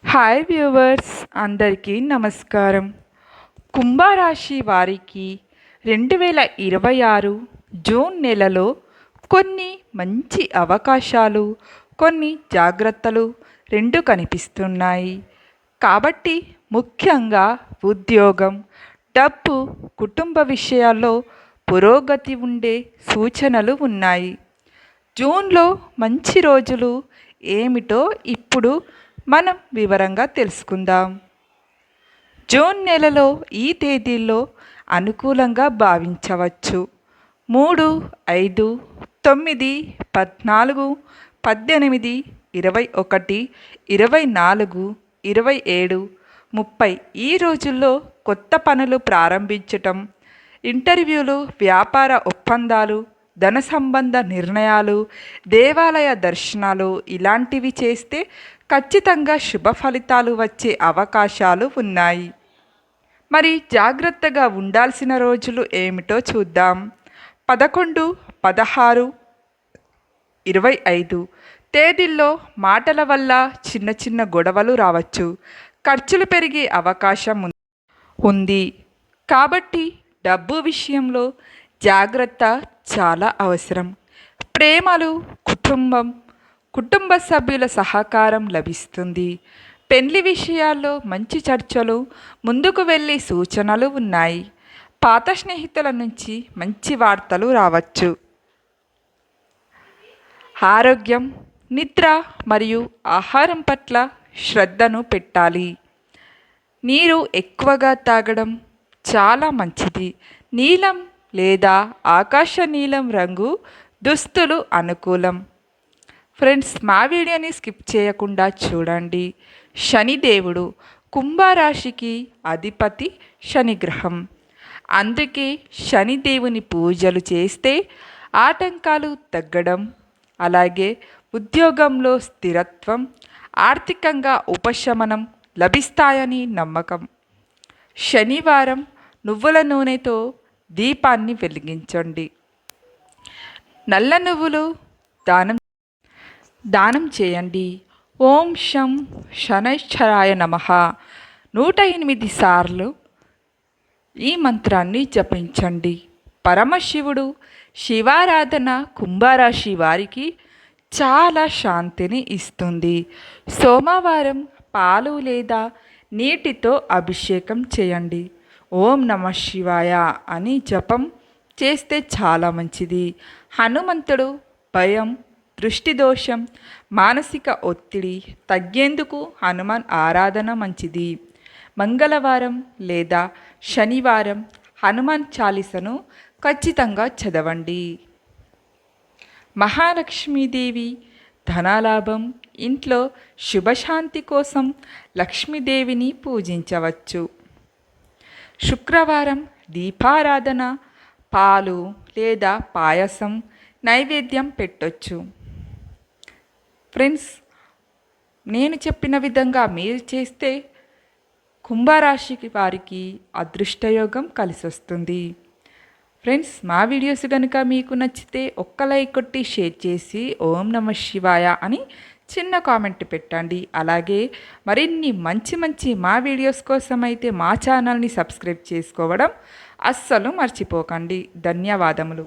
Hi viewers, అందరికీ నమస్కారం. కుంభరాశి వారికి 2026 జూన్ నెలలో కొన్ని మంచి అవకాశాలు, కొన్ని జాగ్రత్తలు రెండు కనిపిస్తున్నాయి. కాబట్టి ముఖ్యంగా ఉద్యోగం, డబ్బు, కుటుంబ విషయాల్లో పురోగతి ఉండే సూచనలు ఉన్నాయి. జూన్లో మంచి రోజులు ఏమిటో ఇప్పుడు మనం వివరంగా తెలుసుకుందాం. జూన్ నెలలో ఈ తేదీల్లో అనుకూలంగా భావించవచ్చు: 3, 5, 9, 14, 18, 21, 24, 27, 30 ఈ రోజుల్లో కొత్త పనులు ప్రారంభించటం, ఇంటర్వ్యూలు, వ్యాపార ఒప్పందాలు, ధన సంబంధ నిర్ణయాలు, దేవాలయ దర్శనాలు ఇలాంటివి చేస్తే ఖచ్చితంగా శుభ ఫలితాలు వచ్చే అవకాశాలు ఉన్నాయి. మరి జాగ్రత్తగా ఉండాల్సిన రోజులు ఏమిటో చూద్దాం. 11, 16, 25 తేదీల్లో మాటల వల్ల చిన్న చిన్న గొడవలు రావచ్చు. ఖర్చులు పెరిగే అవకాశం ఉంది. కాబట్టి డబ్బు విషయంలో జాగ్రత్త చాలా అవసరం. ప్రేమలు, కుటుంబ సభ్యుల సహకారం లభిస్తుంది. పెళ్లి విషయాల్లో మంచి చర్చలు ముందుకు వెళ్ళే సూచనలు ఉన్నాయి. పాత స్నేహితుల నుంచి మంచి వార్తలు రావచ్చు. ఆరోగ్యం, నిద్ర మరియు ఆహారం పట్ల శ్రద్ధను పెట్టాలి. నీరు ఎక్కువగా తాగడం చాలా మంచిది. నీలం లేదా ఆకాశ నీలం రంగు దుస్తులు అనుకూలం. ఫ్రెండ్స్, మా వీడియోని స్కిప్ చేయకుండా చూడండి. శనిదేవుడు కుంభరాశికి అధిపతి శనిగ్రహం. అందుకే శనిదేవుని పూజలు చేస్తే ఆటంకాలు తగ్గడం, అలాగే ఉద్యోగంలో స్థిరత్వం, ఆర్థికంగా ఉపశమనం లభిస్తాయని నమ్మకం. శనివారం నువ్వుల నూనెతో దీపాన్ని వెలిగించండి. నల్ల నువ్వులు దానం చేయండి. ఓం శం శనైశ్చరాయ నమః 108 సార్లు ఈ మంత్రాన్ని జపించండి. పరమశివుడు శివారాధన కుంభరాశి వారికి చాలా శాంతిని ఇస్తుంది. సోమవారం పాలు లేదా నీటితో అభిషేకం చేయండి. ఓం నమః శివాయ అని జపం చేస్తే చాలా మంచిది. హనుమంతుడు భయం, దృష్టి దోషం, మానసిక ఒత్తిడి తగ్గేందుకు హనుమాన్ ఆరాధన మంచిది. మంగళవారం లేదా శనివారం హనుమాన్ చాలీసను ఖచ్చితంగా చదవండి. మహాలక్ష్మీదేవి ధనాలాభం, ఇంట్లో శుభశాంతి కోసం లక్ష్మీదేవిని పూజించవచ్చు. శుక్రవారం దీపారాధన, పాలు లేదా పాయసం నైవేద్యం పెట్టొచ్చు. ఫ్రెండ్స్, నేను చెప్పిన విధంగా మీరు చేస్తే కుంభరాశి వారికి అదృష్టయోగం కలిసి వస్తుంది. ఫ్రెండ్స్, మా వీడియోస్ కనుక మీకు నచ్చితే ఒక్క లైక్ కొట్టి షేర్ చేసి ఓం నమః శివాయ అని చిన్న కామెంట్ పెట్టండి. అలాగే మరిన్ని మంచి మా వీడియోస్ కోసం అయితే మా ఛానల్ని సబ్స్క్రైబ్ చేసుకోవడం అస్సలు మర్చిపోకండి. ధన్యవాదములు.